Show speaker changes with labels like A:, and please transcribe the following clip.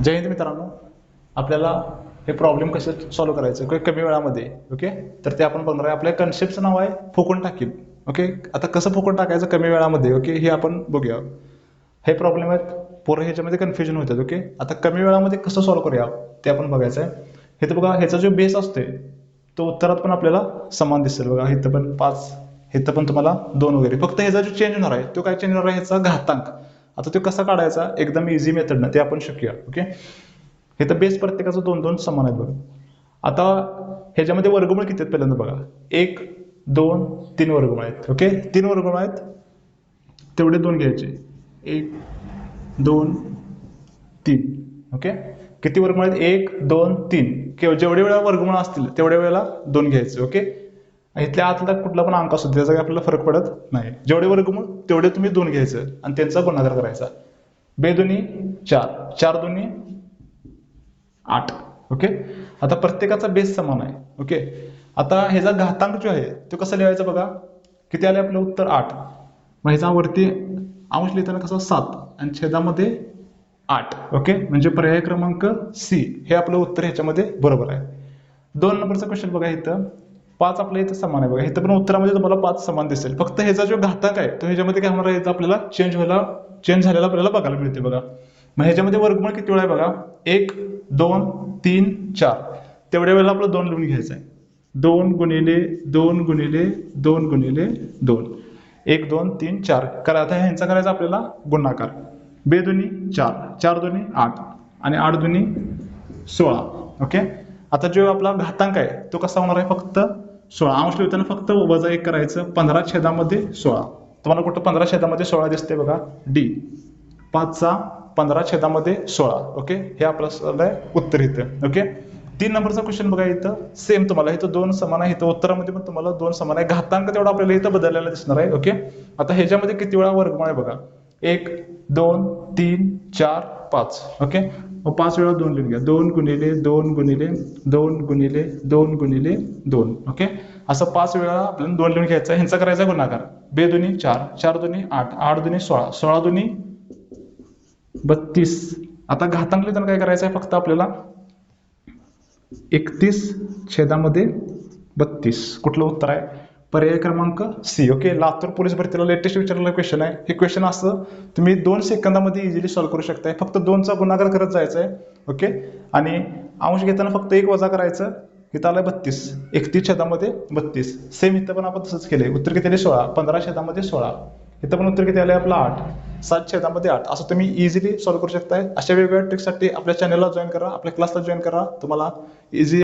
A: जय हिंद मित्रांनो, आपल्याला हे प्रॉब्लेम कसे सॉल्व्ह करायचं कमी वेळामध्ये. ओके, तर ते आपण बघणार आहे. आपल्या कन्सेप्टचं नाव आहे फुकून टाकील. ओके, आता कसं फुकून टाकायचं कमी वेळामध्ये, ओके, हे आपण बघूया. हे प्रॉब्लेम आहेत, पोरं ह्याच्यामध्ये कन्फ्युजन होतात. ओके, आता कमी वेळामध्ये कसं सॉल्व्ह करूया ते आपण बघायचं आहे. हे तर बघा, ह्याचा जो बेस असते तो उत्तरात पण आपल्याला समान दिसेल. बघा, इथं पण 5, इथं पण तुम्हाला 2 वगैरे. फक्त ह्याचा जो चेंज होणार आहे तो काय चेंज होणार आहे, ह्याचा घातांक. आता तो कसा काढायचा एकदम इझी मेथडनं ते आपण शिकूया. ओके, हे तर बेस प्रत्येकाचं 2-2 समान आहेत. बघा, आता ह्याच्यामध्ये वर्गमूळ किती आहेत पहिल्यांदा बघा. 1, 2, 3 वर्गमूळ आहेत. ओके, 3 वर्गमूळ आहेत, तेवढे 2 घ्यायचे. 1, 2, 3. ओके, किती वर्गमूळ आहेत? 1, 2, 3. जेवढे वेळा वर्गमूळ असतील तेवढ्या वेळेला 2 घ्यायचे. ओके, इथल्या आतला कुठला पण अंक असतो त्याचा काही आपल्याला फरक पडत नाही. जेवढे वर्गमूळ तेवढे तुम्ही 2 घ्यायचं आणि त्यांचा गुणाकार करायचा. 2 दुनी 4, 4 दुनी 8. ओके, आता प्रत्येकाचा बेस समान आहे. ओके, आता ह्याचा घातांक जो आहे तो कसा लिहायचा बघा. किती आले आपलं उत्तर? 8. मग ह्याचा वरती अंश लिहिताना कसं 7 आणि छेदामध्ये 8. ओके, म्हणजे पर्याय क्रमांक सी हे आपलं उत्तर ह्याच्यामध्ये बरोबर आहे. 2 नंबरचा क्वेश्चन बघा. इथं 5 आपल्या इथं समान आहे. बघा, इथं पण उत्तरामध्ये तुम्हाला 5 समान दिसेल. फक्त ह्याचा जो घातांक आहे तो ह्याच्यामध्ये काय होणार आहे, आपल्याला चेंज झालेला आपल्याला बघायला मिळते. बघा, मग ह्याच्यामध्ये वर्गमूळ किती वेळा आहे बघा. 1, 2, 3, 4. तेवढ्या वेळेला आपलं 2 लिहून घ्यायचं आहे. 2 गुणिले 2 गुणिले 2 गुणिले 2. 1, 2, 3, 4 करा. आता ह्यांचा करायचा आपल्याला गुणाकार. 2 दुनी 4, 4 दुनी 8 आणि 8 दुनी 16. ओके, आता जो आपला घातांक आहे तो कसा होणार आहे, फक्त 16. अंश लिहिताना फक्त वजा 1 करायचं. 15 छेदामध्ये 16. तुम्हाला कुठं 15 छेदामध्ये 16 दिसते बघा. डी 5चा 15 छेदामध्ये 16. ओके, हे आपलं उत्तर इथं. ओके, 3 नंबरचा क्वेश्चन बघा. इथं सेम तुम्हाला इथं 2 समान आहे. इथं उत्तरामध्ये पण तुम्हाला 2 समान आहे. घातांक तेवढा आपल्याला इथं बदललेला दिसणार आहे. ओके, आता ह्याच्यामध्ये किती वेळा वर्गमूळ आहे बघा. 1, 2, 3, 4, 5. ओके, मग 5 वेळा 2 लिहून घ्या. 2 गुणिले 2 गुणिले 2 गुणिले 2 गुणिले 2. ओके, असं 5 वेळा आपल्याला 2 लिहून घ्यायचा. ह्यांचा करायचा गुणाकार. 2 दुनी 4, 4 दुनी 8, 8 दुनी 16, 16 दुनी 32. आता घातांक लिहिताना काय करायचं आहे, फक्त आपल्याला 31 छेदामध्ये 32. कुठलं उत्तर आहे? पर्याय क्रमांक सी. ओके, लातूर पोलीस भरतीला लेटेस्ट विचारलेला क्वेश्चन आहे. हे क्वेश्चन असं तुम्ही 2 सेकंदामध्ये इझिली सॉल्व्ह करू शकताय. फक्त 2चा गुणाकार करत जायचा आहे. ओके, आणि अंश घेताना फक्त 1 वजा करायचं. इथं आलंय 32. 31 छेदामध्ये 32. सेम इथं पण आपण तसंच केलंय. उत्तर किती आले? 16. 15 छेदामध्ये 16. इथं पण उत्तर किती आले आपलं? 8. 7 छेदामध्ये 8. असं तुम्ही इझिली सॉल्व्ह करू शकताय. अशा वेगवेगळ्या ट्रिक्ससाठी आपल्या चॅनलला जॉईन करा, आपल्या क्लासला जॉईन करा. तुम्हाला इझी